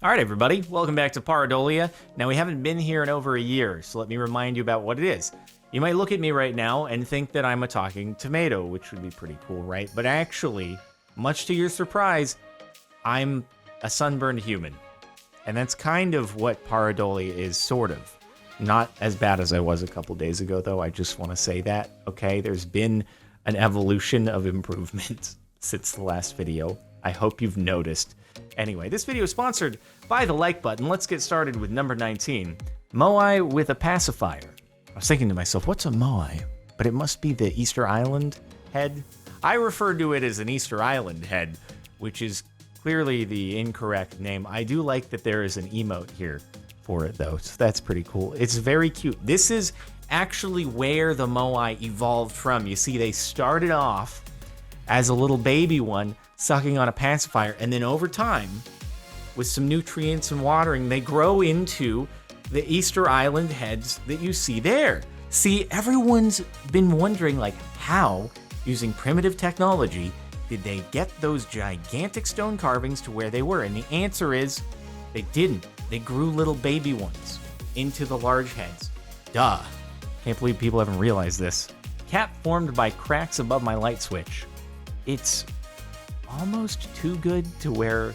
All right, everybody, welcome back to Pareidolia. Now, we haven't been here in over a year, so let me remind you about what it is. You might look at me right now and think that I'm a talking tomato, which would be pretty cool, right? But actually, much to your surprise, I'm a sunburned human. And that's kind of what Pareidolia is, sort of. Not as bad as I was a couple days ago, though. I just want to say that, okay? There's been an evolution of improvement since the last video. I hope you've noticed. Anyway, this video is sponsored by the like button. Let's get started with number 19. Moai with a pacifier. I was thinking to myself, what's a Moai? But it must be the Easter Island head. I refer to it as an Easter Island head, which is clearly the incorrect name. I do like that there is an emote here for it, though, so that's pretty cool. It's very cute. This is actually where the Moai evolved from. You see, they started off as a little baby one, sucking on a pacifier, and then over time, with some nutrients and watering, they grow into the Easter Island heads that you see there. See, everyone's been wondering, like, how, using primitive technology, did they get those gigantic stone carvings to where they were? And the answer is, they didn't. They grew little baby ones into the large heads. Duh. Can't believe people haven't realized this. Cap formed by cracks above my light switch. It's almost too good to where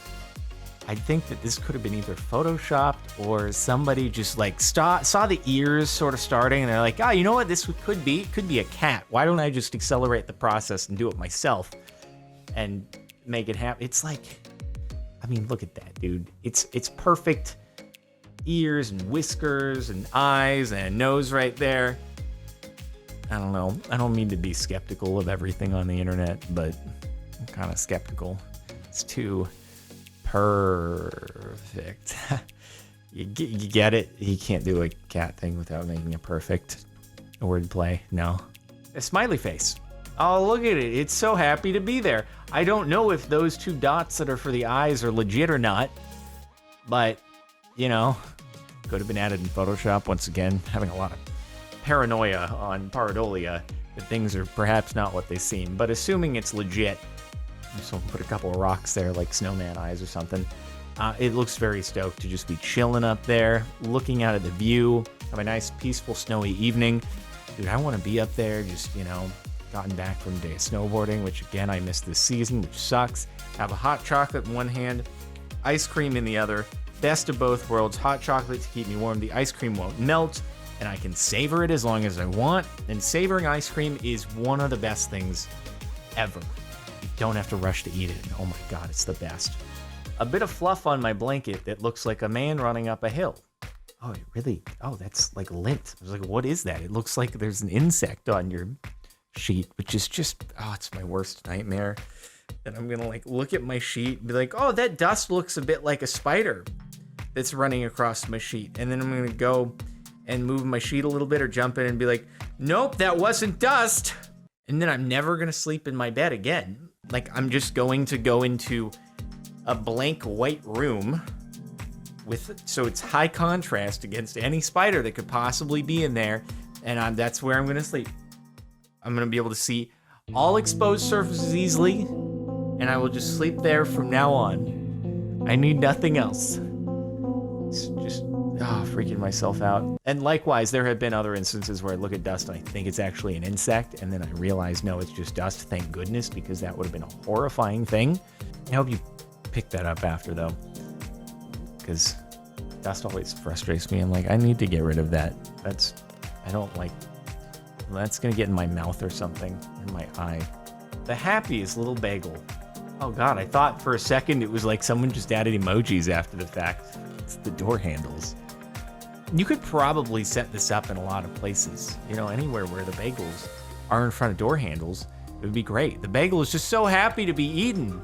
I think that this could have been either photoshopped or somebody just like saw the ears sort of starting and they're like, oh, you know what this could be? It could be a cat. Why don't I just accelerate the process and do it myself and make it happen? It's like, I mean, look at that, dude. It's perfect ears and whiskers and eyes and nose right there. I don't know. I don't mean to be skeptical of everything on the internet, but I'm kind of skeptical. It's too perfect. You get it? You can't do a cat thing without making a perfect wordplay. No. A smiley face. Oh, look at it. It's so happy to be there. I don't know if those two dots that are for the eyes are legit or not, but, you know, could have been added in Photoshop. Once again, having a lot of paranoia on Pareidolia that things are perhaps not what they seem, but assuming it's legit, so put a couple of rocks there like snowman eyes or something. It looks very stoked to just be chilling up there, looking out at the view, have a nice peaceful snowy evening. Dude, I want to be up there, just, you know, gotten back from a day of snowboarding, which again I missed this season, which sucks. Have a hot chocolate in one hand, ice cream in the other. Best of both worlds. Hot chocolate to keep me warm. The ice cream won't melt, and I can savor it as long as I want. And savoring ice cream is one of the best things ever. You don't have to rush to eat it. And oh my God, it's the best. A bit of fluff on my blanket that looks like a man running up a hill. Oh, it really, oh, that's like lint. I was like, what is that? It looks like there's an insect on your sheet, which is just, oh, it's my worst nightmare. And I'm gonna like look at my sheet and be like, oh, that dust looks a bit like a spider that's running across my sheet. And then I'm gonna go and move my sheet a little bit or jump in and be like, nope, that wasn't dust. And then I'm never gonna sleep in my bed again. Like, I'm just going to go into a blank white room so it's high contrast against any spider that could possibly be in there. And that's where I'm gonna sleep. I'm gonna be able to see all exposed surfaces easily, and I will just sleep there from now on. I need nothing else. It's just, freaking myself out. And likewise, there have been other instances where I look at dust and I think it's actually an insect, and then I realize, no, it's just dust, thank goodness, because that would have been a horrifying thing. I hope you picked that up after, though, because dust always frustrates me. I'm like, I need to get rid of that. I don't like, that's gonna get in my mouth or something, in my eye. The happiest little bagel. Oh God, I thought for a second it was like someone just added emojis after the fact. It's the door handles. You could probably set this up in a lot of places. You know, anywhere where the bagels are in front of door handles, it would be great. The bagel is just so happy to be eaten.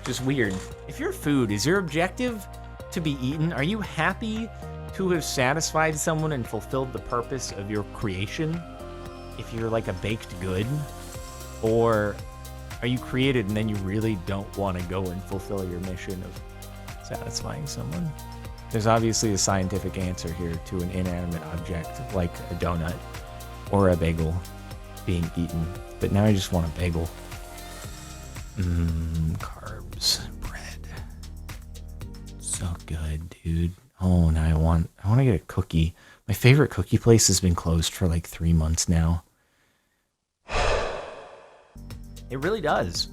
Just weird. If your food is your objective to be eaten, are you happy to have satisfied someone and fulfilled the purpose of your creation? If you're like a baked good? Or are you created and then you really don't want to go and fulfill your mission of satisfying someone? There's obviously a scientific answer here to an inanimate object like a donut or a bagel being eaten. But now I just want a bagel. Carbs, bread, So good, dude. Oh, now I want to get a cookie. My favorite cookie place has been closed for like 3 months now. It really does.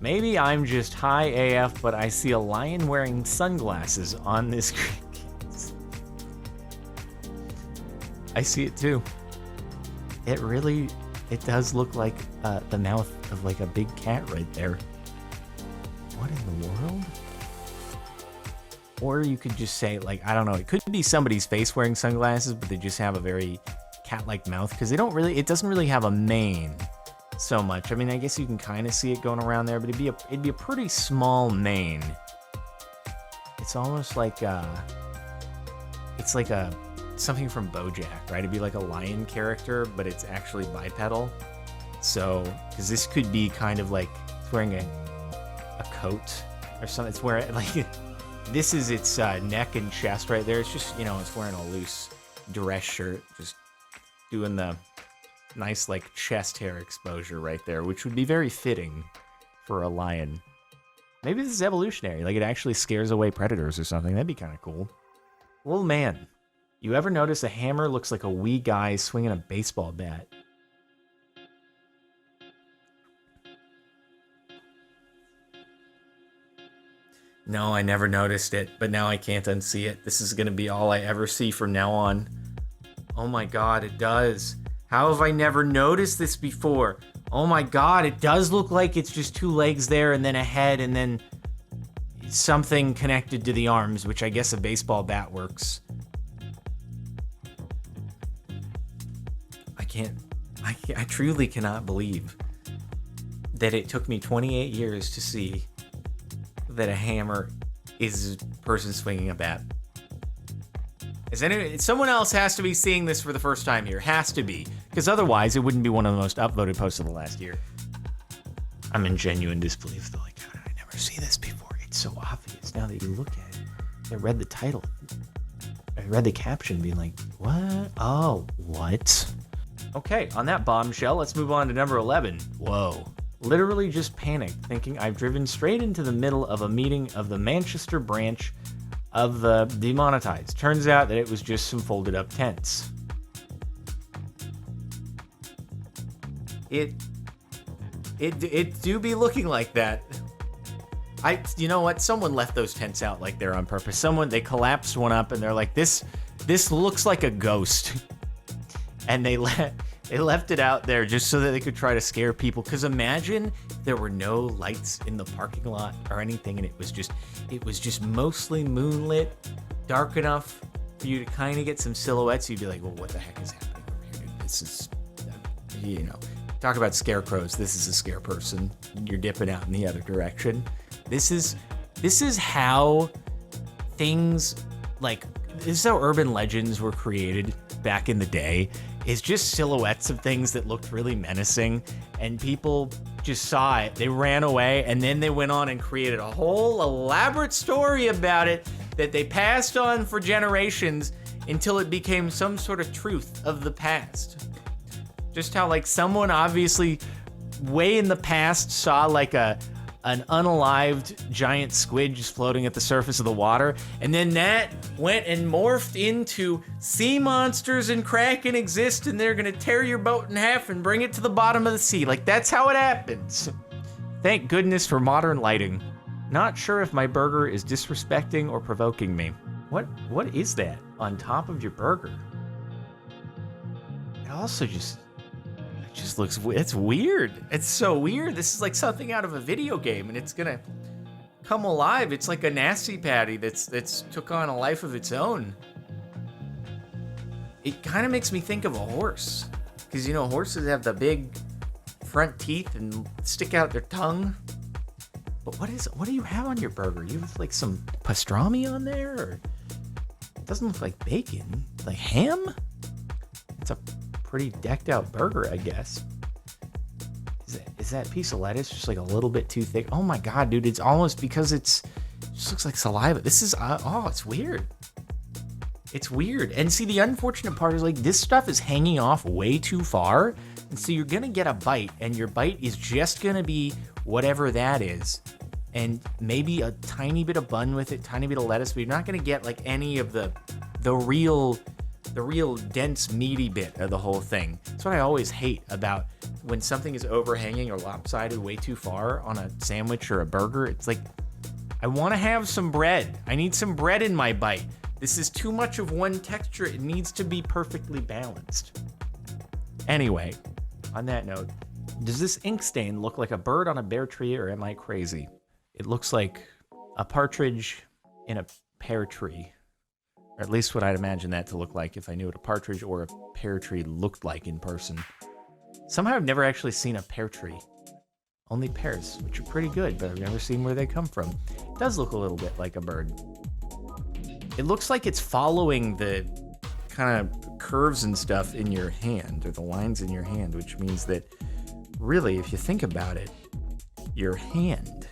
Maybe I'm just high AF, but I see a lion wearing sunglasses on this screen. I see it too. It does look like the mouth of like a big cat right there. What in the world? Or you could just say, like, I don't know, it could be somebody's face wearing sunglasses, but they just have a very cat-like mouth, because it doesn't really have a mane so much. I mean, I guess you can kind of see it going around there, but it'd be a pretty small mane. It's almost like something from BoJack, right? It'd be like a lion character, but it's actually bipedal. So, because this could be kind of like it's wearing a coat or something. It's wearing like this is its neck and chest right there. It's just, it's wearing a loose dress shirt, just doing the nice like chest hair exposure right there, which would be very fitting for a lion. Maybe this is evolutionary, like it actually scares away predators or something. That'd be kind of cool. Little man, you ever notice a hammer looks like a wee guy swinging a baseball bat? No, I never noticed it, but now I can't unsee it. This is going to be all I ever see from now on. Oh my god, it does. How have I never noticed this before? Oh my god, it does look like it's just 2 legs there and then a head and then something connected to the arms, which I guess a baseball bat works. I truly cannot believe that it took me 28 years to see that a hammer is a person swinging a bat. Someone else has to be seeing this for the first time here. Has to be. Because otherwise, it wouldn't be one of the most upvoted posts of the last year. I'm in genuine disbelief, though. Like, how did I never see this before? It's so obvious now that you look at it. I read the title. I read the caption being like, what? Oh, what? Okay, on that bombshell, let's move on to number 11. Whoa. Literally just panicked, thinking I've driven straight into the middle of a meeting of the Manchester branch of the Demonetized. Turns out that it was just some folded up tents. It do be looking like that. You know what? Someone left those tents out like they're on purpose. They collapsed one up and they're like, this looks like a ghost. And they left it out there just so that they could try to scare people. Because imagine there were no lights in the parking lot or anything, and it was just mostly moonlit, dark enough for you to kind of get some silhouettes. You'd be like, well, what the heck is happening over here, dude? This is, talk about scarecrows. This is a scare person. You're dipping out in the other direction. This is how things this is how urban legends were created back in the day. Is just silhouettes of things that looked really menacing, and people just saw it. They ran away, and then they went on and created a whole elaborate story about it that they passed on for generations until it became some sort of truth of the past. Just how someone obviously way in the past saw an unalived giant squid just floating at the surface of the water, and then that went and morphed into sea monsters and Kraken exist, and they're gonna tear your boat in half and bring it to the bottom of the sea. That's how it happens. Thank goodness for modern lighting. Not sure if my burger is disrespecting or provoking me. What is that on top of your burger? It also just looks, it's weird. It's so weird. This is like something out of a video game, and it's gonna come alive. It's like a nasty patty that's took on a life of its own. It kind of makes me think of a horse, because horses have the big front teeth and stick out their tongue. But what do you have on your burger? You have some pastrami on there, or it doesn't look like bacon, like ham? It's a pretty decked out burger, I guess. Is that piece of lettuce just a little bit too thick? Oh my god, dude, it's almost, because it just looks like saliva. This is it's weird. It's weird. And see, the unfortunate part is this stuff is hanging off way too far, and so you're gonna get a bite, and your bite is just gonna be whatever that is. and maybe a tiny bit of bun with it, tiny bit of lettuce, but you're not gonna get like any of the real dense meaty bit of the whole thing. That's what I always hate about when something is overhanging or lopsided way too far on a sandwich or a burger. It's like, I wanna have some bread. I need some bread in my bite. This is too much of one texture. It needs to be perfectly balanced. Anyway, on that note, does this ink stain look like a bird on a bare tree, or am I crazy? It looks like a partridge in a pear tree. Or at least what I'd imagine that to look like if I knew what a partridge or a pear tree looked like in person. Somehow I've never actually seen a pear tree. Only pears, which are pretty good, but I've never seen where they come from. It does look a little bit like a bird. It looks like it's following the kind of curves and stuff in your hand, or the lines in your hand, which means that really, if you think about it, your hand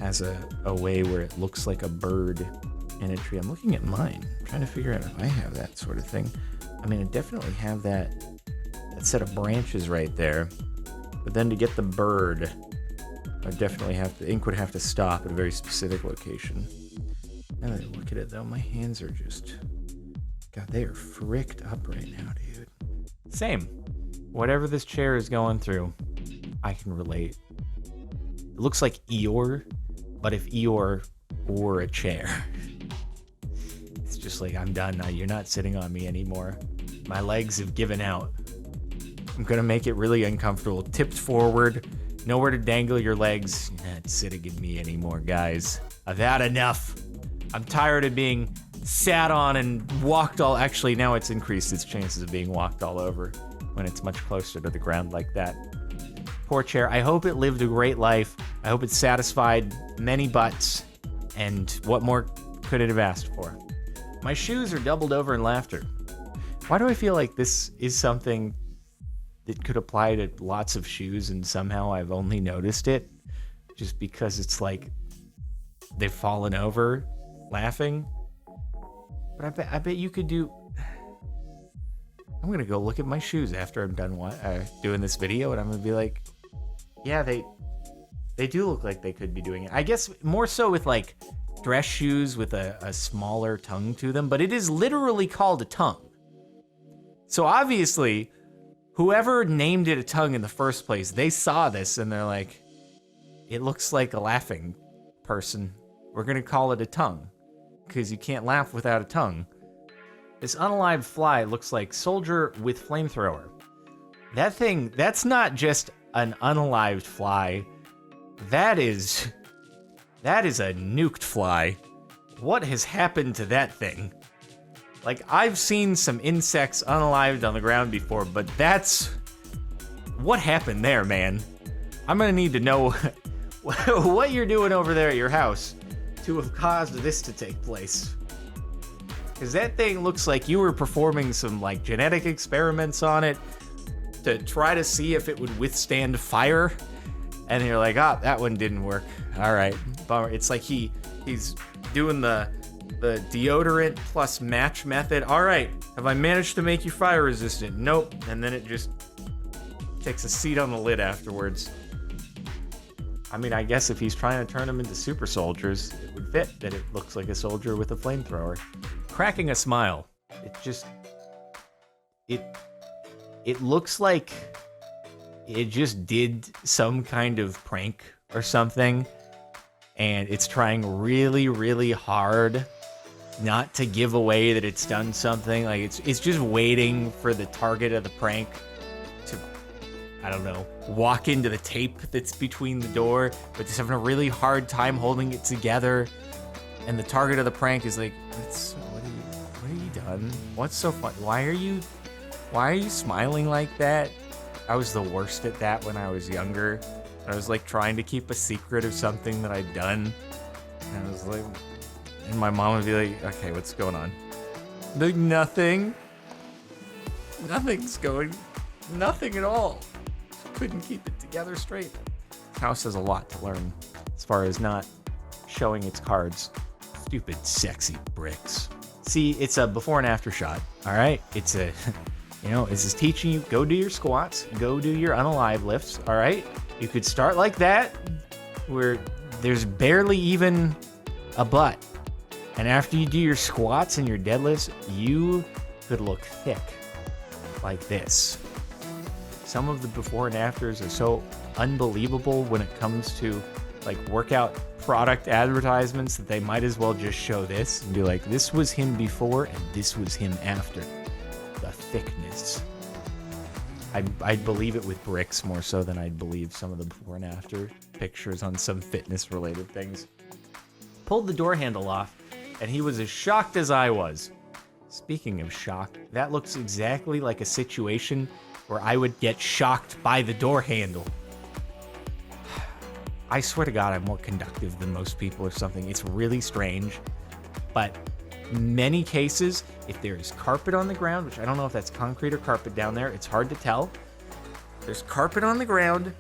has a way where it looks like a bird in a tree. I'm looking at mine, I'm trying to figure out if I have that sort of thing. I mean, I definitely have that set of branches right there, but then to get the bird, I definitely have to, ink would have to stop at a very specific location. Now that I look at it though, my hands are just, God, they are fricked up right now, dude. Same. Whatever this chair is going through, I can relate. It looks like Eeyore, but if Eeyore were a chair. It's just like, I'm done now. You're not sitting on me anymore. My legs have given out. I'm gonna make it really uncomfortable. Tipped forward, nowhere to dangle your legs. You're not sitting in me anymore, guys. I've had enough. I'm tired of being sat on and walked all, actually now it's increased its chances of being walked all over when it's much closer to the ground like that. Poor chair. I hope it lived a great life. I hope it satisfied many butts. And what more could it have asked for? My shoes are doubled over in laughter. Why do I feel like this is something that could apply to lots of shoes and somehow I've only noticed it? Just because it's like they've fallen over laughing? But I bet you could do... I'm gonna go look at my shoes after I'm done doing this video, and I'm gonna be like, yeah, they do look like they could be doing it. I guess more so with like dress shoes with a smaller tongue to them, but it is literally called a tongue. So obviously, whoever named it a tongue in the first place, they saw this and they're like, it looks like a laughing person. We're gonna call it a tongue, because you can't laugh without a tongue. This unalived fly looks like soldier with flamethrower. That thing, that's not just an unalived fly. That is a nuked fly. What has happened to that thing? Like, I've seen some insects unalived on the ground before, but that's... What happened there, man? I'm gonna need to know what you're doing over there at your house to have caused this to take place. Because that thing looks like you were performing some, like, genetic experiments on it to try to see if it would withstand fire. And you're like, ah, that one didn't work. All right, bummer. It's like he's doing the deodorant plus match method. All right, have I managed to make you fire resistant? Nope. And then it just takes a seat on the lid afterwards. I mean, I guess if he's trying to turn them into super soldiers, it would fit that it looks like a soldier with a flamethrower. Cracking a smile. It looks like it just did some kind of prank or something, and it's trying really, really hard not to give away that it's done something. Like, it's just waiting for the target of the prank to, I don't know, walk into the tape that's between the door, but just having a really hard time holding it together. And the target of the prank is like, what have you done? What's so fun? Why are you smiling like that? I was the worst at that when I was younger. I was like trying to keep a secret of something that I'd done. And I was like, and my mom would be like, okay, what's going on? Like, nothing. Nothing's going, nothing at all. Couldn't keep it together straight. House has a lot to learn as far as not showing its cards. Stupid, sexy bricks. See, it's a before and after shot, all right? It's a, you know, this is teaching you, go do your squats, go do your unalive lifts, all right? You could start like that, where there's barely even a butt. And after you do your squats and your deadlifts, you could look thick like this. Some of the before and afters are so unbelievable when it comes to like workout product advertisements that they might as well just show this and be like, this was him before and this was him after. The thickness. I'd believe it with bricks more so than I'd believe some of the before and after pictures on some fitness related things. Pulled the door handle off and he was as shocked as I was. Speaking of shock, that looks exactly like a situation where I would get shocked by the door handle. I swear to God, I'm more conductive than most people or something. It's really strange. But many cases, if there's carpet on the ground, which I don't know if that's concrete or carpet down there, it's hard to tell. There's carpet on the ground,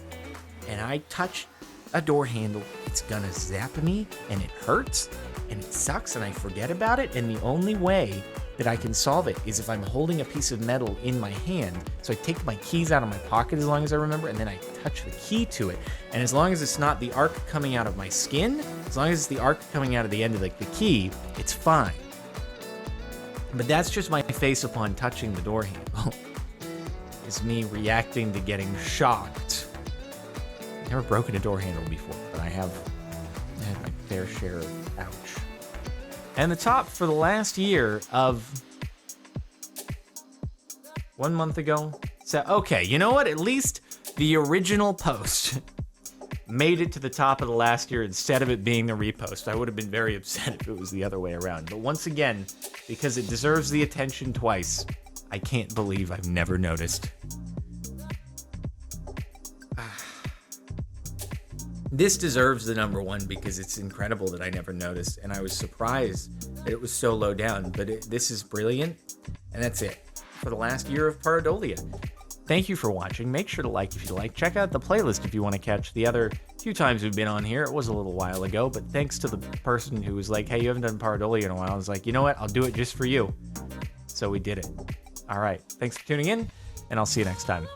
and I touch a door handle, it's gonna zap me, and it hurts, and it sucks, and I forget about it, and the only way that I can solve it is if I'm holding a piece of metal in my hand. So I take my keys out of my pocket as long as I remember, and then I touch the key to it. And as long as it's not the arc coming out of my skin, as long as it's the arc coming out of the end of like the key, it's fine. But that's just my face upon touching the door handle. It's me reacting to getting shocked. I've never broken a door handle before, but I have had my fair share of ouch. And the top for the last year of 1 month ago. So, okay, you know what? At least the original post made it to the top of the last year instead of it being a repost. I would have been very upset if it was the other way around. But once again, because it deserves the attention twice, I can't believe I've never noticed. This deserves the number one because it's incredible that I never noticed, and I was surprised that it was so low down, but this is brilliant, and that's it for the last year of Pareidolia. Thank you for watching. Make sure to like if you like. Check out the playlist if you want to catch the other few times we've been on here. It was a little while ago, but thanks to the person who was like, hey, you haven't done Pareidolia in a while. I was like, you know what? I'll do it just for you. So we did it. All right. Thanks for tuning in, and I'll see you next time.